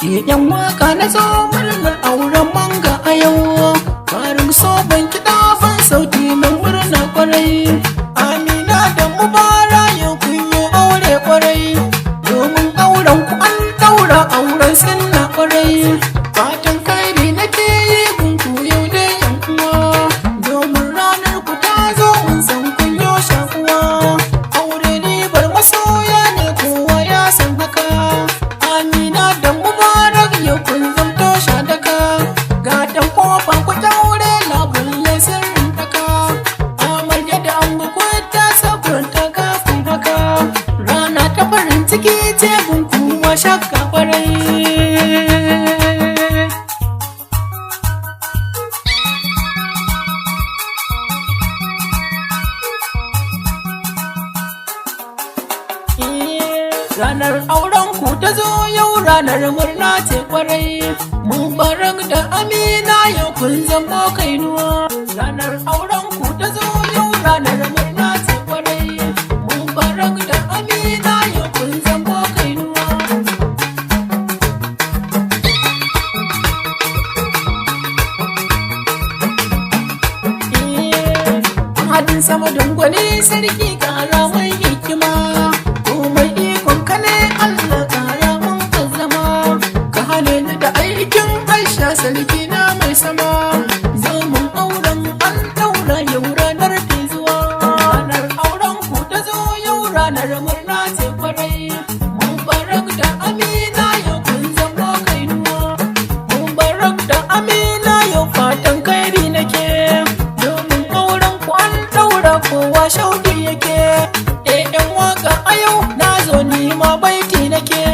yan waka na zo murnar auren manga a yau. Farin so ban kiɗa ban sauti na murna kwarai. Amina da Mubara yau kun yi aure kwarai. Domin auren ku an daura auren sunna kwarai. Fatan kairi nake yi gunku yau da yan uwa. Domin ranar ku ta zo mun san kun yo shakuwa. Aure ribar masoya ne kowa ya san haka. Amina da Mubarak yau kun zamto shadaka. Gatan kofa ku daure labulle sirrin daka. Amarya da an bukwata sabon ta kafin haka. Rana ta farin ciki ce gunku wa shakka kwarai. Ranar auren ku ta zo yau ranar murna ce kwarai. Mubarak da Amina yau kun zama kainuwa. Ranar auren ku ta zo yau ranar murna ce kwarai. Mubarak da Amina yau kun zama kainuwa. Hadin sama dangwani sarki kara mai hikima. Komai ikon ka ne Allah kara mun ka zama. Ka hane ni da aikin Aisha sarki na mai sama. Zaman auren an daura yau ranar ta zuwa. Ranar auren ku ta zo yau ranar murna ce kwarai. Mubarak da Amina yau kun zama kainuwa. Mubarak da Amina yau fatan kairi nake. Domin auren ku an daura kowa shauki yake. Yan waka a yau na zo nima baiti nake.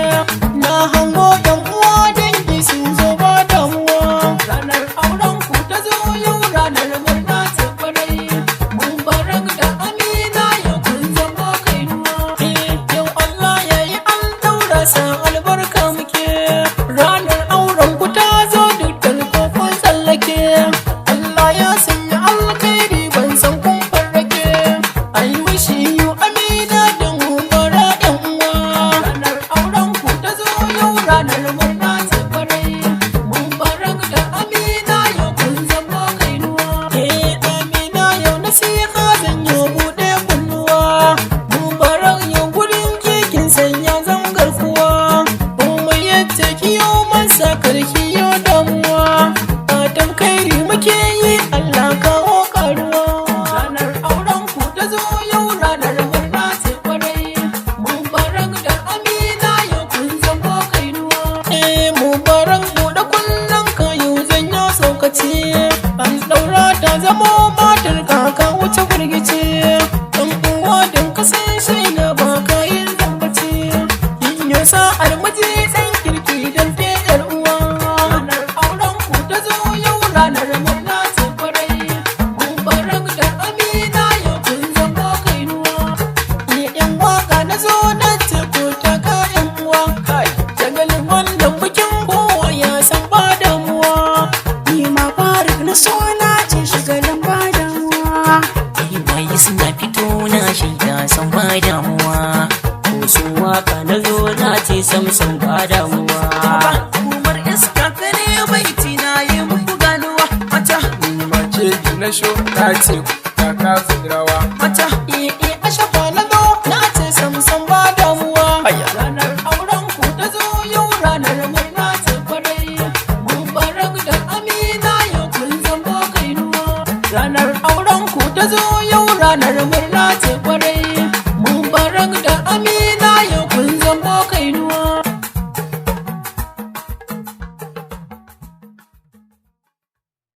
Na hango yan uwa dangi sun zo ba damuwa. Ranar auren ku ta zo yau ranar murna ce kwarai. Mubarak da Amina yau kun zama kainuwa. Yau Allah ya yi an daura sa albarka muke. Ranar auren ku ta zo dukkan kofin tsallake. Allah ya sanya alkhairi ban san kun farrake. I wish you Amina da Mubara yan uwa. Ranar auren ku ta zo yau ranar murna ce kwarai. Mubarak da Amina yau kun zama kainuwa. Amina yau nasiha zan yi buɗe kunnuwa. Mubarak yau gurin kekin sanya zan garkuwa. Umar yadda kiyo masa karki yau damuwa. Fatan kairi muke yi Allah kawo karuwa. Ranar auren ku ta zo yau ranar murna ce kwarai. Mubarak da Amina yau kun zama kainuwa. Mubarak buɗe kunnen ka yau zan yi saukaci. An daura ta zamo matar kaka wuce firgici. Ɗan uwa don ka san shaida ba ka yin zambaci. Yin yi sa'ar miji ɗan kirki don te ƴar uwa. Ranar auren ku ta zo yau ranar murna ce kwarai. Mubarak da Amina yau kun zama kainuwa. Yan waka na zo na ce ko ta ka yan uwa. Shagalin wannan bikin kowa ya san ba damuwa. Ni ma Farik na so na ce shagalin ba damuwa. Bayi suna fito na shaida san ba damuwa. Ko su waka na zo na ce sam ba damuwa. Umar iska kare baiti na yi muku ganuwa. Mata mace na sho ta ce ta kasu rawa. mata a shafa na zo na ce sam ba damuwa. Ranar auren ku ta zo yau ranar murna ce kwarai. Mubarak da Amina yau kun zama kainuwa. Ranar auren ku ta zo yau ranar murna